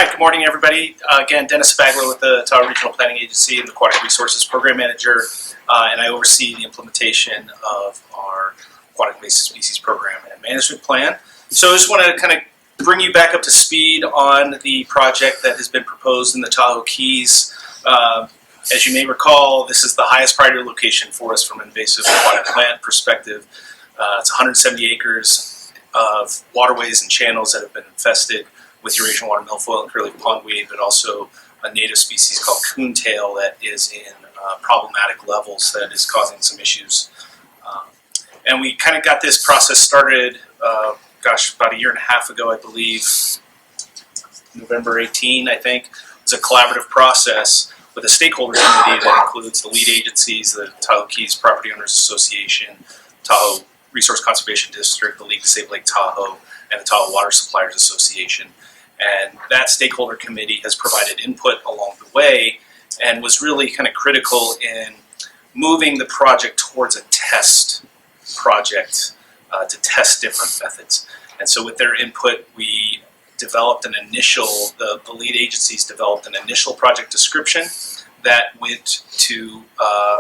Good morning, everybody. Again, Dennis Zabaglo with the Tahoe Regional Planning Agency and the Aquatic Resources Program Manager, and I oversee the implementation of our Aquatic Invasive Species Program and Management Plan. So I just want to kind of bring you back up to speed on the project that has been proposed in the Tahoe Keys. As you may recall, this is the highest priority location for us from an invasive aquatic plant perspective. It's 170 acres of waterways and channels that have been infested with Eurasian water milfoil and curly pondweed, but also a native species called coontail that is in problematic levels that is causing some issues. And we kind of got this process started, about a year and a half ago, I believe, November 18, I think. It was a collaborative process with a stakeholder committee that includes the lead agencies, the Tahoe Keys Property Owners Association, Tahoe Resource Conservation District, the League to Save Lake Tahoe, and the Tahoe Water Suppliers Association. And that stakeholder committee has provided input along the way and was really kind of critical in moving the project towards a test project to test different methods. And so with their input, we developed an initial, the lead agencies developed an initial project description that went to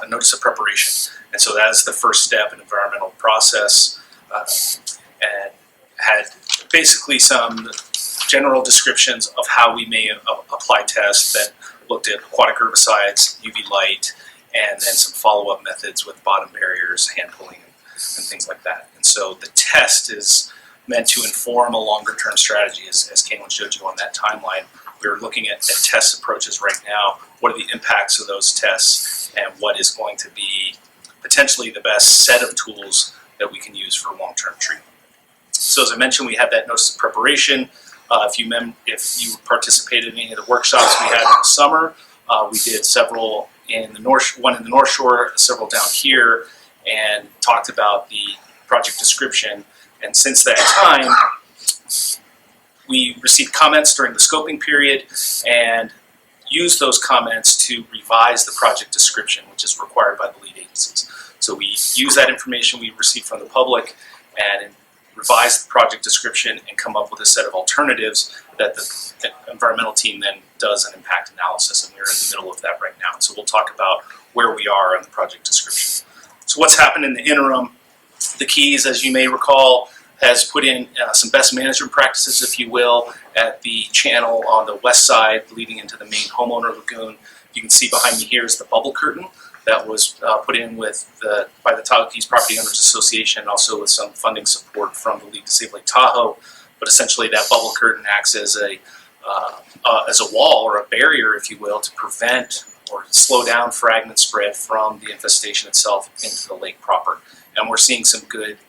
a notice of preparation. And so that is the first step in environmental process, and had basically some general descriptions of how we may apply tests that looked at aquatic herbicides, UV light, and then some follow-up methods with bottom barriers, hand pulling, and things like that. And so the test is meant to inform a longer-term strategy, as Caitlin showed you on that timeline. We're looking at test approaches right now. What are the impacts of those tests, and what is going to be potentially the best set of tools that we can use for long-term treatment? So as I mentioned, we had that notice of preparation. If you participated in any of the workshops we had in the summer, we did several in the one in the North Shore, several down here, and talked about the project description. And since that time, we received comments during the scoping period and used those comments to revise the project description, which is required by the lead agencies. So we use that information we received from the public and revise the project description and come up with a set of alternatives that the environmental team then does an impact analysis, and we're in the middle of that right now. So we'll talk about where we are on the project description. So what's happened in the interim? The Keys, as you may recall, has put in some best management practices, if you will, at the channel on the west side leading into the main homeowner lagoon. You can see behind me here is the bubble curtain that was put in by the Tahoe Keys Property Owners Association, also with some funding support from the League to Save Lake Tahoe. But essentially that bubble curtain acts as a wall or a barrier, if you will, to prevent or slow down fragment spread from the infestation itself into the lake proper. And we're seeing some good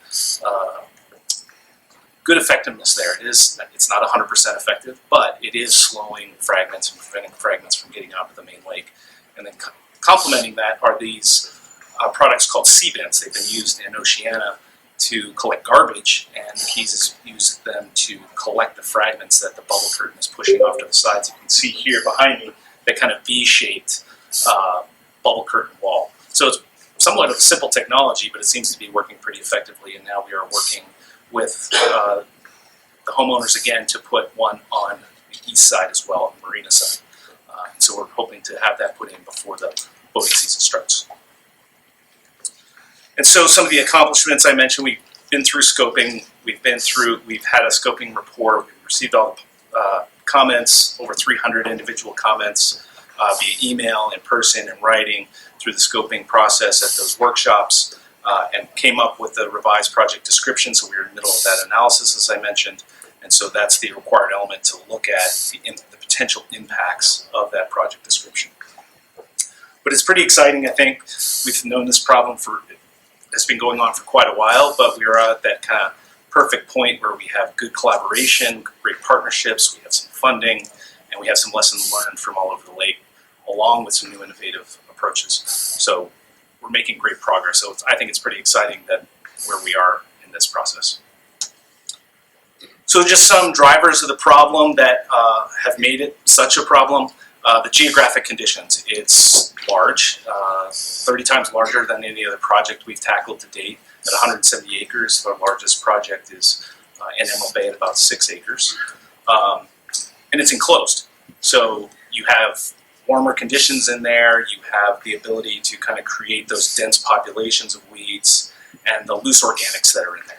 effectiveness there. It's not 100% effective, but it is slowing fragments and preventing fragments from getting out of the main lake. And then complementing that are these products called sea bins. They've been used in Oceania to collect garbage, and the Keys has used them to collect the fragments that the bubble curtain is pushing off to the sides. You can see here behind me that kind of V-shaped bubble curtain wall. So it's somewhat of a simple technology, but it seems to be working pretty effectively, and now we are working with the homeowners again to put one on the east side as well, on the marina side. So we're hoping to have that put in before the boating season starts. And so some of the accomplishments I mentioned, we've been through scoping, we've had a scoping report, we've received all the comments, over 300 individual comments via email, in person, in writing, through the scoping process at those workshops, and came up with a revised project description. So we were in the middle of that analysis, as I mentioned, and so that's the required element to look at the potential impacts of that project description. But it's pretty exciting, I think. We've known this problem it's been going on for quite a while, but we are at that kind of perfect point where we have good collaboration, great partnerships, we have some funding, and we have some lessons learned from all over the lake, along with some new innovative approaches. So we're making great progress. So I think it's pretty exciting where we are in this process. So just some drivers of the problem that have made it such a problem. The geographic conditions. It's large, 30 times larger than any other project we've tackled to date. At 170 acres, our largest project is in Emerald Bay at about 6 acres. And and it's enclosed. So you have warmer conditions in there, you have the ability to kind of create those dense populations of weeds and the loose organics that are in there.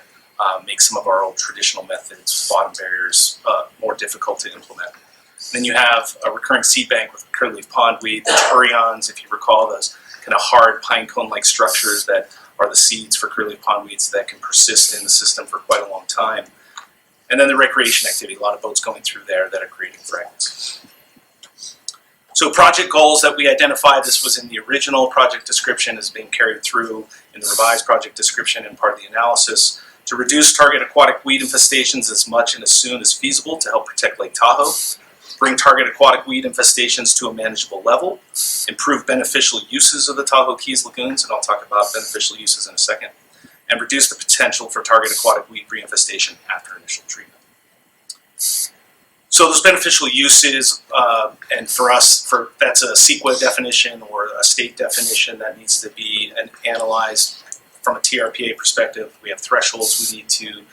Make some of our old traditional methods, bottom barriers, more difficult to implement. Then you have a recurring seed bank with curly-leaf pondweed, the turions, if you recall, those kind of hard pine cone-like structures that are the seeds for curly-leaf pondweeds that can persist in the system for quite a long time. And then the recreation activity, a lot of boats going through there that are creating fragments. So project goals that we identified, this was in the original project description, is being carried through in the revised project description and part of the analysis. To reduce target aquatic weed infestations as much and as soon as feasible to help protect Lake Tahoe. Bring target aquatic weed infestations to a manageable level. Improve beneficial uses of the Tahoe Keys lagoons, and I'll talk about beneficial uses in a second. And reduce the potential for target aquatic weed reinfestation after initial treatment. So those beneficial uses, and for us, that's a CEQA definition or a state definition that needs to be analyzed from a TRPA perspective. We have thresholds we need to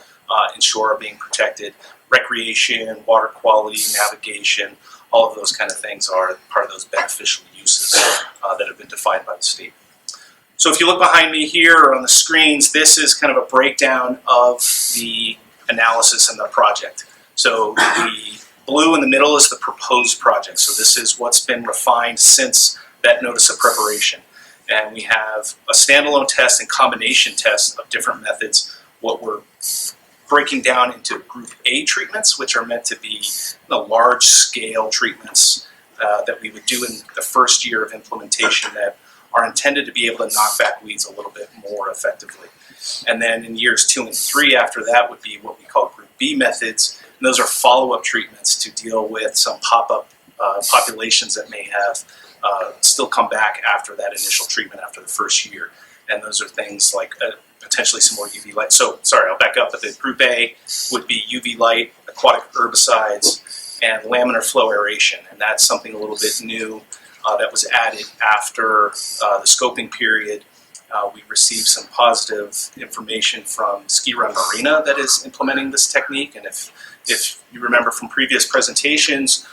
ensure are being protected. Recreation, water quality, navigation, all of those kind of things are part of those beneficial uses that have been defined by the state. So if you look behind me here on the screens, this is kind of a breakdown of the analysis and the project. So the blue in the middle is the proposed project. So this is what's been refined since that notice of preparation. And we have a standalone test and combination test of different methods. What we're breaking down into Group A treatments, which are meant to be large-scale treatments that we would do in the first year of implementation that are intended to be able to knock back weeds a little bit more effectively. And then in years 2 and 3 after that would be what we call Group B methods. And those are follow-up treatments to deal with some pop-up populations that may have still come back after that initial treatment after the first year. And those are things like potentially some more UV light. So, sorry, I'll back up, but the Group A would be UV light, aquatic herbicides, and laminar flow aeration. And that's something a little bit new that was added after the scoping period. We received some positive information from Ski Run Marina that is implementing this technique. And if you remember from previous presentations,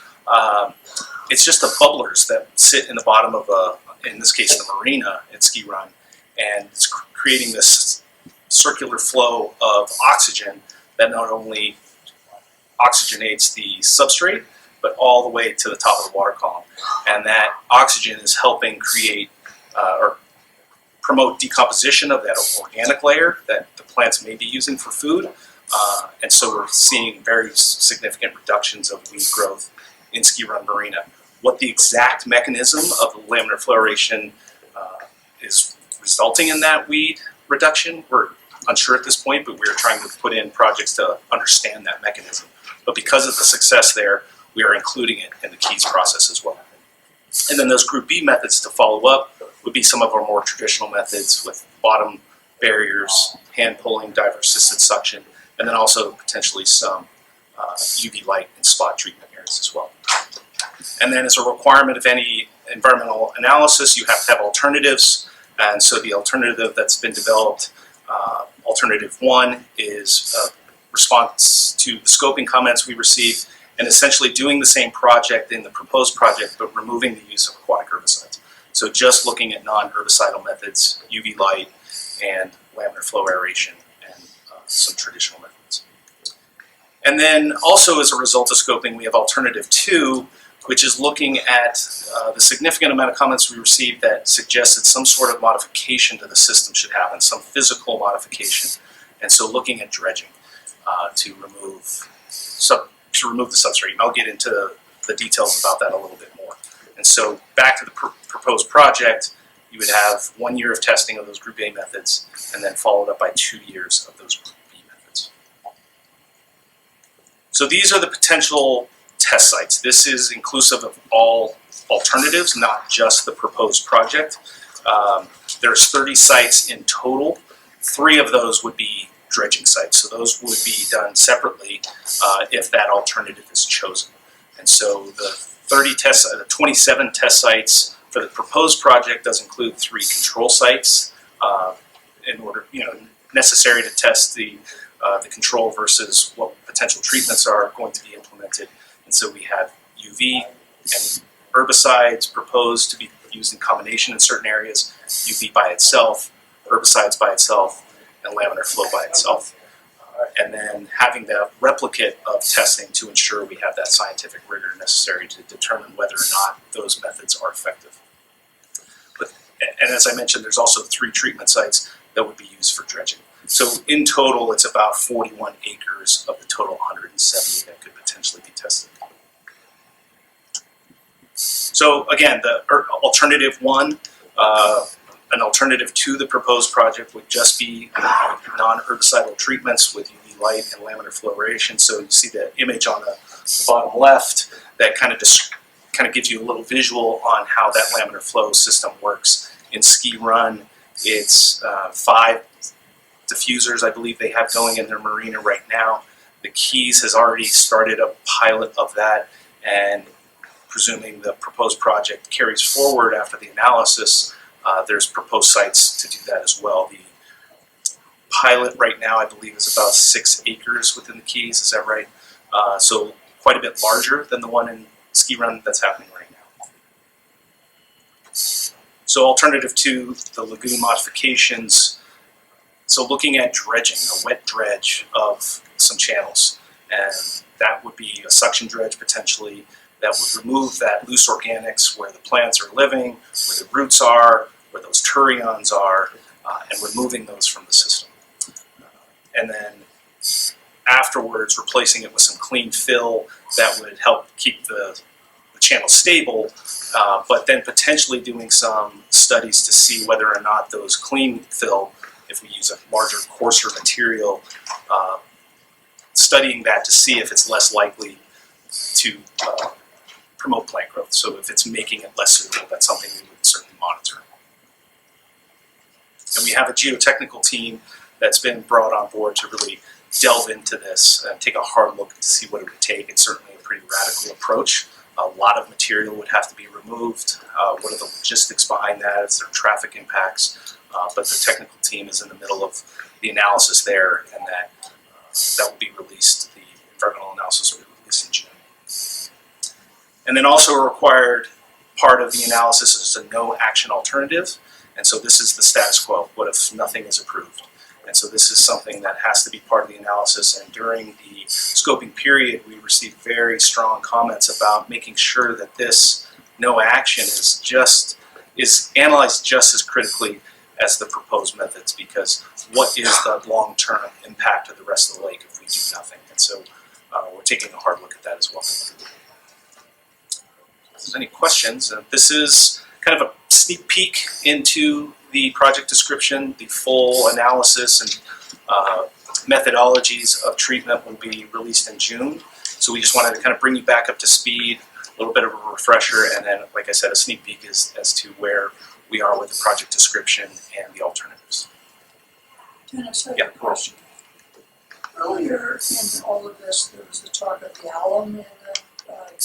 it's just the bubblers that sit in the bottom of in this case, the marina at Ski Run. And it's creating this circular flow of oxygen that not only oxygenates the substrate, but all the way to the top of the water column. And that oxygen is helping create or promote decomposition of that organic layer that the plants may be using for food. And so we're seeing very significant reductions of weed growth in Ski Run Marina. What the exact mechanism of the laminar flow aeration is resulting in that weed reduction, we're unsure at this point, but we're trying to put in projects to understand that mechanism. But because of the success there, we are including it in the Keys process as well. And then those Group B methods to follow up would be some of our more traditional methods with bottom barriers, hand pulling, diver-assisted suction, and then also potentially some UV light and spot treatment areas as well. And then as a requirement of any environmental analysis, you have to have alternatives. And so the alternative that's been developed, alternative 1, is a response to the scoping comments we received and essentially doing the same project in the proposed project, but removing the use of aquatic herbicides. So just looking at non-herbicidal methods, UV light and laminar flow aeration and some traditional methods. And then also as a result of scoping, we have alternative 2, which is looking at the significant amount of comments we received that suggested some sort of modification to the system should happen, some physical modification. And so looking at dredging to remove the substrate. And I'll get into the details about that a little bit more. And so back to the proposed project, you would have 1 year of testing of those Group A methods and then followed up by 2 years of those Group B methods. So these are the potential test sites. This is inclusive of all alternatives, not just the proposed project. There's 30 sites in total. 3 of those would be dredging sites. So those would be done separately if that alternative is chosen. And so the 27 test sites for the proposed project does include 3 control sites in order, necessary to test the control versus what potential treatments are going to be implemented. And so we have UV and herbicides proposed to be used in combination in certain areas, UV by itself, herbicides by itself, and laminar flow by itself. And then having the replicate of testing to ensure we have that scientific rigor necessary to determine whether or not those methods are effective. And as I mentioned, there's also 3 treatment sites that would be used for dredging. So in total, it's about 41 acres of the total 170 that could potentially be tested. So again, the alternative 1, an alternative to the proposed project would just be non-herbicidal treatments with UV light and laminar flow radiation. So you see the image on the bottom left that kind of gives you a little visual on how that laminar flow system works. In Ski Run, it's 5 diffusers I believe they have going in their marina right now. The Keys has already started a pilot of that, and presuming the proposed project carries forward after the analysis, there's proposed sites to do that as well. The pilot right now I believe is about 6 acres within the Keys, is that right? So quite a bit larger than the one in Ski Run that's happening right now. So alternative to the lagoon modifications, so looking at dredging, a wet dredge of some channels, and that would be a suction dredge potentially that would remove that loose organics where the plants are living, where the roots are, where those turions are, and removing those from the system. And then afterwards replacing it with some clean fill that would help keep the channel stable, but then potentially doing some studies to see whether or not those clean fill, if we use a larger, coarser material, studying that to see if it's less likely to promote plant growth. So if it's making it less suitable, that's something we would certainly monitor. And we have a geotechnical team that's been brought on board to really delve into this and take a hard look to see what it would take. It's certainly a pretty radical approach. A lot of material would have to be removed. What are the logistics behind that? Is there traffic impacts? But the technical team is in the middle of the analysis there, and that will be released. The environmental analysis will be released in June. And then also a required part of the analysis is a no action alternative. And so this is the status quo. What if nothing is approved? And so this is something that has to be part of the analysis. And during the scoping period, we received very strong comments about making sure that this no action is analyzed just as critically as the proposed methods, because what is the long-term impact of the rest of the lake if we do nothing? And so we're taking a hard look at that as well. If there's any questions, this is kind of a sneak peek into the project description. The full analysis and methodologies of treatment will be released in June. So we just wanted to kind of bring you back up to speed, a little bit of a refresher, and then, like I said, a sneak peek as to where we are with the project description and the alternatives. Dennis, I have a question. Earlier in all of this, there was the talk of the alum in the